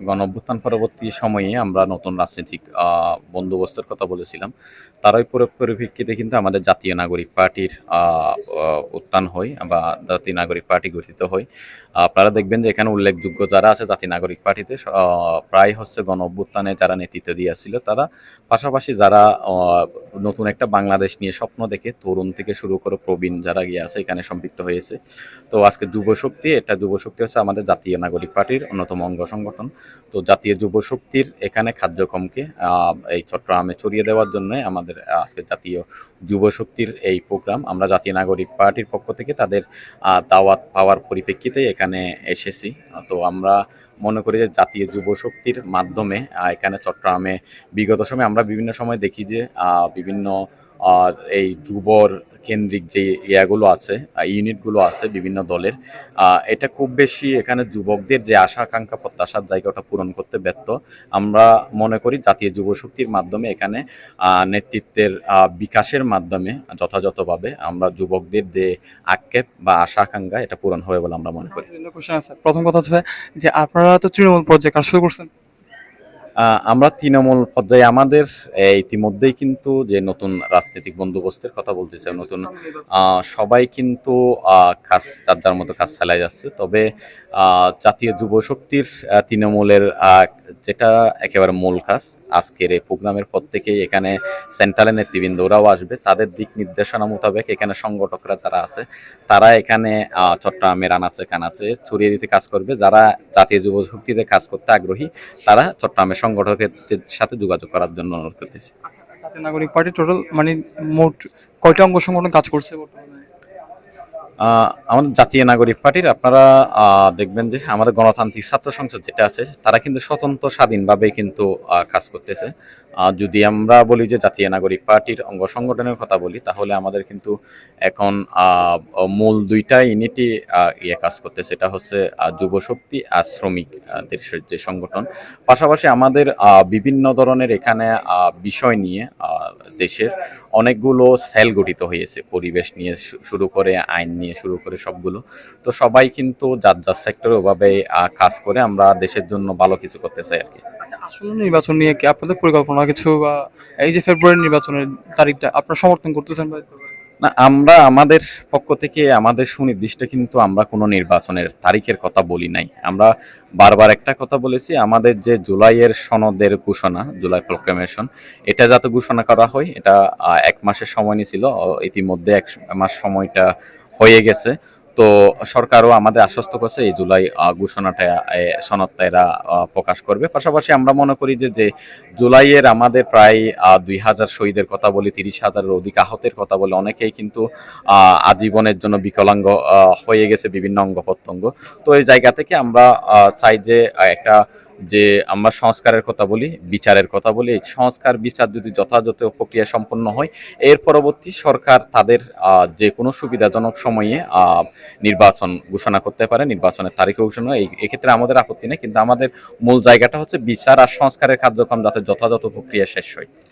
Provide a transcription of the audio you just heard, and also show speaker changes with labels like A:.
A: গণঅভ্যুত্থান পরবর্তী সময়ে আমরা নতুন রাজনৈতিক বন্দোবস্তের কথা বলেছিলাম। তারই পরিপ্রেক্ষিতে কিন্তু আমাদের জাতীয় নাগরিক পার্টির উত্থান হয় বা জাতীয় নাগরিক পার্টি গঠিত হয়। আপনারা দেখবেন যে এখানে উল্লেখযোগ্য যারা আছে জাতীয় নাগরিক পার্টিতে প্রায় হচ্ছে গণঅভ্যুত্থানে যারা নেতৃত্ব দিয়েছিল তারা, পাশাপাশি যারা নতুন একটা বাংলাদেশ নিয়ে স্বপ্ন দেখে তরুণ থেকে শুরু করে প্রবীণ যারা গিয়ে আছে এখানে সম্পৃক্ত হয়েছে। তো আজকে যুবশক্তি হচ্ছে আমাদের জাতীয় নাগরিক পার্টির অন্যতম অঙ্গ সংগঠন। তো জাতীয় যুবশক্তির এখানে কার্যক্রমকে এই চট্টগ্রামে ছড়িয়ে দেওয়ার জন্য আমাদের আজকে জাতীয় যুবশক্তির এই প্রোগ্রাম। আমরা জাতীয় নাগরিক পার্টির পক্ষ থেকে তাদের দাওয়াত পাওয়ার পরিপ্রেক্ষিতে এখানে এসেছি। তো আমরা মনে করি যে জাতীয় যুবশক্তির মাধ্যমে এখানে চট্টগ্রামে বিগত সময়ে আমরা বিভিন্ন সময় দেখি যে বিভিন্ন এই যুবর কেন্দ্রিক যে ইয়াগুলো আছে, ইউনিটগুলো আছে বিভিন্ন দলের, এটা খুব বেশি এখানে যুবকদের যে আশা আকাঙ্ক্ষা প্রত্যাশার জায়গাটা পূরণ করতে ব্যর্থ। আমরা মনে করি জাতীয় যুবশক্তির মাধ্যমে এখানে নেতৃত্বের বিকাশের মাধ্যমে যথাযথভাবে আমরা যুবকদের যে আক্ষেপ বা আশা আকাঙ্ক্ষা এটা পূরণ হবে বলে আমরা মনে করি।
B: প্রথম কথা হচ্ছে যে আপনারা তো তৃণমূল পর্যায়ে কাজ শুরু করছেন।
A: আমরা তৃণমূল পর্যায়ে আমাদের ইতিমধ্যেই কিন্তু যে নতুন রাজনৈতিক বন্দোবস্তের কথা বলতেছে, নতুন সবাই কিন্তু কাজ যার যার মতো কাজ চালাই যাচ্ছে। তবে জাতীয় যুবশক্তির তৃণমূলের যেটা একেবারে মূল কাজ, আজকের এই প্রোগ্রামের পর থেকেই এখানে সেন্ট্রালের নেতৃবৃন্দরাও আসবে। তাদের দিক নির্দেশনা মোতাবেক এখানে সংগঠকরা যারা আছে তারা এখানে চট্টগ্রামের আনাচে কানাচে ছড়িয়ে দিতে কাজ করবে। যারা জাতীয় যুবশক্তিতে কাজ করতে আগ্রহী তারা চট্টগ্রামের সংগঠকের সাথে যোগাযোগ করার জন্য অনুরোধ করতেছি।
B: জাতীয় নাগরিক পার্টি টোটাল মানে মোট কয়টা অঙ্গ সংগঠন কাজ করছে বর্তমানে?
A: আমাদের জাতীয় নাগরিক পার্টির আপনারা দেখবেন যে আমাদের গণতান্ত্রিক ছাত্র সংসদ যেটা আছে তারা কিন্তু স্বতন্ত্র স্বাধীনভাবে কিন্তু কাজ করতেছে। যদি আমরা বলি যে জাতীয় নাগরিক পার্টির অঙ্গ সংগঠনের কথা বলি তাহলে আমাদের কিন্তু এখন মূল দুইটা ইউনিটই কাজ করতেছে। এটা হচ্ছে যুবশক্তি আর শ্রমিকদের যে সংগঠন। পাশাপাশি আমাদের বিভিন্ন ধরনের এখানে বিষয় নিয়ে দেশের অনেকগুলো সেল গঠিত হয়েছে, পরিবেশ নিয়ে শুরু করে আইন নিয়ে শুরু করে সবগুলো। তো সবাই কিন্তু যার যার সেক্টরে ওভাবে কাজ করে আমরা দেশের জন্য ভালো কিছু করতে চাই আর কি।
B: আচ্ছা, আসন্ন নির্বাচন নিয়ে কি আপনাদের পরিকল্পনা কিছু, বা এই যে ফেব্রুয়ারি নির্বাচনের তারিখটা আপনারা সমর্থন করতেছেন বা?
A: না, আমরা আমাদের পক্ষ থেকে আমাদের সুনির্দিষ্ট কিন্তু আমরা কোনো নির্বাচনের তারিখের কথা বলি নাই। আমরা বারবার একটা কথা বলেছি, আমাদের যে জুলাইয়ের সনদের ঘোষণা, জুলাই প্রোক্লামেশন, এটা যাতে ঘোষণা করা হয় এটা 1 মাসের সময় নিয়েছিল। ইতিমধ্যে 1 মাস সময়টা হয়ে গেছে। তো সরকারও আমাদের আশ্বস্ত করছে এই জুলাই ঘোষণাটা সনদটা এরা প্রকাশ করবে। পাশাপাশি আমরা মনে করি যে জুলাইয়ের আমাদের প্রায় 2,000 শহীদের কথা বলি, 30,000-এর অধিক আহতের কথা বলি, অনেকেই কিন্তু আজীবনের জন্য বিকলাঙ্গ হয়ে গেছে বিভিন্ন অঙ্গ প্রত্যঙ্গ। তো এই জায়গা থেকে আমরা চাই যে একটা যে আমরা সংস্কারের কথা বলি, বিচারের কথা বলি, এই সংস্কার বিচার যদি যথাযথ প্রক্রিয়া সম্পন্ন হয়, এর পরবর্তী সরকার তাদের যে কোনো সুবিধাজনক সময়ে নির্বাচন ঘোষণা করতে পারে, নির্বাচনের তারিখ ঘোষণা। এক্ষেত্রে আমাদের আপত্তি নেই, কিন্তু আমাদের মূল জায়গাটা হচ্ছে বিচার আর সংস্কারের কার্যক্রম যাতে যথাযথ প্রক্রিয়া শেষ হয়।